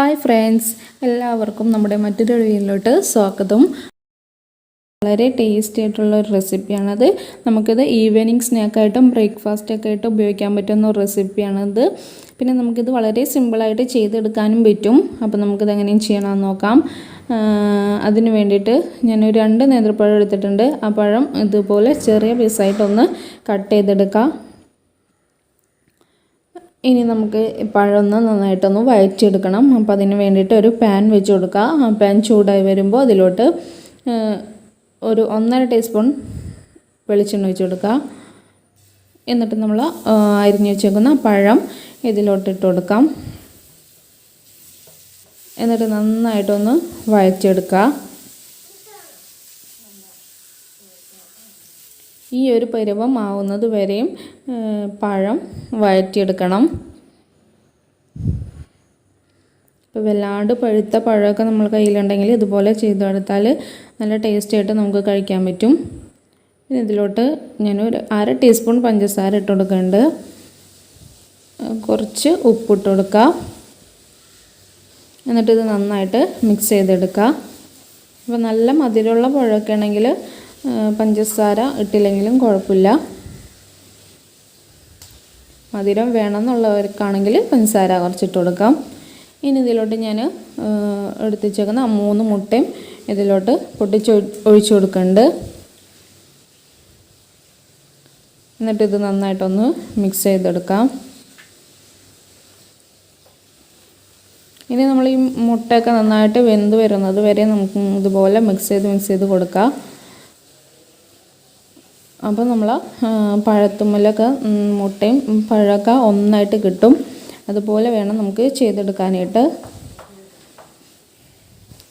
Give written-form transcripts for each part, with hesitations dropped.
Hi friends, എല്ലാവർക്കും നമ്മുടെ മറ്റൊരു വീഡിയോയിലോട്ട് സ്വാഗതം. വളരെ ടേസ്റ്റി ആയിട്ടുള്ള ഒരു റെസിപ്പിയാണത്. നമുക്കിത് ഈവനിങ് സ്നാക്കായിട്ടും ബ്രേക്ക്ഫാസ്റ്റൊക്കെ ആയിട്ട് ഉപയോഗിക്കാൻ പറ്റുന്ന ഒരു റെസിപ്പിയാണത്. പിന്നെ നമുക്കിത് വളരെ സിമ്പിളായിട്ട് ചെയ്തെടുക്കാനും പറ്റും. അപ്പോൾ നമുക്കിത് എങ്ങനെയും ചെയ്യണമെന്ന് നോക്കാം. അതിന് വേണ്ടിയിട്ട് ഞാനൊരു 2 നേന്ത്രപ്പഴം എടുത്തിട്ടുണ്ട്. ആ പഴം ഇതുപോലെ ചെറിയ പീസായിട്ടൊന്ന് കട്ട് ചെയ്തെടുക്കാം. ഇനി നമുക്ക് പഴമൊന്ന് നന്നായിട്ടൊന്ന് വഴറ്റിയെടുക്കണം. അപ്പോൾ അതിന് വേണ്ടിയിട്ട് ഒരു പാൻ വെച്ച് കൊടുക്കുക. ആ പാൻ ചൂടായി വരുമ്പോൾ അതിലോട്ട് ഒരു 1.5 ടീസ്പൂൺ വെളിച്ചെണ്ണ ഒഴിച്ച് കൊടുക്കുക. എന്നിട്ട് നമ്മൾ അരിഞ്ഞു വെച്ചേക്കുന്ന പഴം ഇതിലോട്ട് ഇട്ട് കൊടുക്കാം. എന്നിട്ട് നന്നായിട്ടൊന്ന് വഴറ്റിയെടുക്കുക. ഈ ഒരു പരുവം ആവുന്നത് വരെയും പഴം വഴറ്റിയെടുക്കണം. ഇപ്പോൾ വല്ലാണ്ട് പഴുത്ത പഴമൊക്കെ നമ്മൾ കയ്യിലുണ്ടെങ്കിൽ ഇതുപോലെ ചെയ്തെടുത്താൽ നല്ല ടേസ്റ്റി ആയിട്ട് നമുക്ക് കഴിക്കാൻ പറ്റും. പിന്നെ ഇതിലോട്ട് ഞാനൊരു 1/2 ടീസ്പൂൺ പഞ്ചസാര ഇട്ട് കൊടുക്കുന്നുണ്ട്. കുറച്ച് ഉപ്പിട്ട് കൊടുക്കുക. എന്നിട്ടിത് നന്നായിട്ട് മിക്സ് ചെയ്തെടുക്കുക. അപ്പോൾ നല്ല മധുരമുള്ള പഴമൊക്കെ ആണെങ്കിൽ പഞ്ചസാര ഇട്ടില്ലെങ്കിലും കുഴപ്പമില്ല. മധുരം വേണമെന്നുള്ളവർക്കാണെങ്കിൽ പഞ്ചസാര കുറച്ചിട്ട് കൊടുക്കാം. ഇനി ഇതിലോട്ട് ഞാൻ എടുത്ത് വെച്ചേക്കുന്ന 3 മുട്ടയും ഇതിലോട്ട് പൊട്ടിച്ച് ഒഴിച്ചു കൊടുക്കുന്നുണ്ട്. എന്നിട്ടിത് നന്നായിട്ടൊന്ന് മിക്സ് ചെയ്തെടുക്കാം. ഇനി നമ്മൾ ഈ മുട്ടയൊക്കെ നന്നായിട്ട് വെന്ത് വരുന്നത് വരെ നമുക്ക് ഇതുപോലെ മിക്സ് ചെയ്ത് കൊടുക്കാം. അപ്പോൾ നമ്മൾ പഴത്തുമ്മലൊക്കെ മുട്ടയും പഴമൊക്കെ ഒന്നായിട്ട് കിട്ടും. അതുപോലെ വേണം നമുക്ക് ചെയ്തെടുക്കാനായിട്ട്.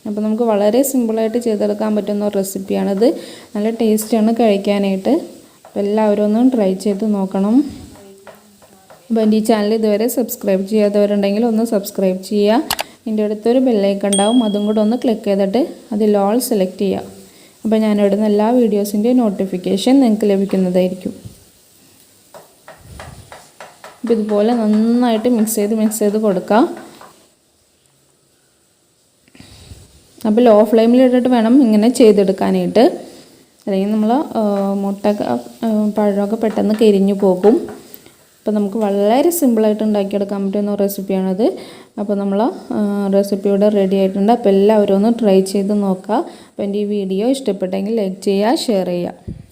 അപ്പോൾ നമുക്ക് വളരെ സിമ്പിളായിട്ട് ചെയ്തെടുക്കാൻ പറ്റുന്ന ഒരു റെസിപ്പിയാണിത്. നല്ല ടേസ്റ്റിയാണ് കഴിക്കാനായിട്ട്. അപ്പോൾ എല്ലാവരും ഒന്ന് ട്രൈ ചെയ്ത് നോക്കണം. അപ്പോൾ എൻ്റെ ഈ ചാനൽ ഇതുവരെ സബ്സ്ക്രൈബ് ചെയ്യാത്തവരുണ്ടെങ്കിൽ ഒന്ന് സബ്സ്ക്രൈബ് ചെയ്യുക. എൻ്റെ അടുത്തൊരു ബെല്ലൈക്കൺ ഉണ്ടാവും, അതും കൂടെ ഒന്ന് ക്ലിക്ക് ചെയ്തിട്ട് അതിൽ ഓൾ സെലക്ട് ചെയ്യുക. അപ്പോൾ ഞാനിടുന്ന എല്ലാ വീഡിയോസിൻ്റെ നോട്ടിഫിക്കേഷൻ നിങ്ങൾക്ക് ലഭിക്കുന്നതായിരിക്കും. അപ്പോൾ ഇതുപോലെ നന്നായിട്ട് മിക്സ് ചെയ്ത് കൊടുക്കുക. അപ്പോൾ ലോ ഫ്ലെയിമിലിട്ടിട്ട് വേണം ഇങ്ങനെ ചെയ്തെടുക്കാനായിട്ട്. അല്ലെങ്കിൽ നമ്മൾ പഴമൊക്കെ പെട്ടെന്ന് കരിഞ്ഞു പോകും. അപ്പോൾ നമുക്ക് വളരെ സിമ്പിളായിട്ട് ഉണ്ടാക്കിയെടുക്കാൻ പറ്റുന്ന റെസിപ്പിയാണത്. അപ്പോൾ നമ്മൾ റെസിപ്പി ഇവിടെ റെഡി ആയിട്ടുണ്ട്. അപ്പോൾ എല്ലാവരും ഒന്ന് ട്രൈ ചെയ്ത് നോക്കുക. അപ്പോൾ എൻ്റെ ഈ വീഡിയോ ഇഷ്ടപ്പെട്ടെങ്കിൽ ലൈക്ക് ചെയ്യുക, ഷെയർ ചെയ്യുക.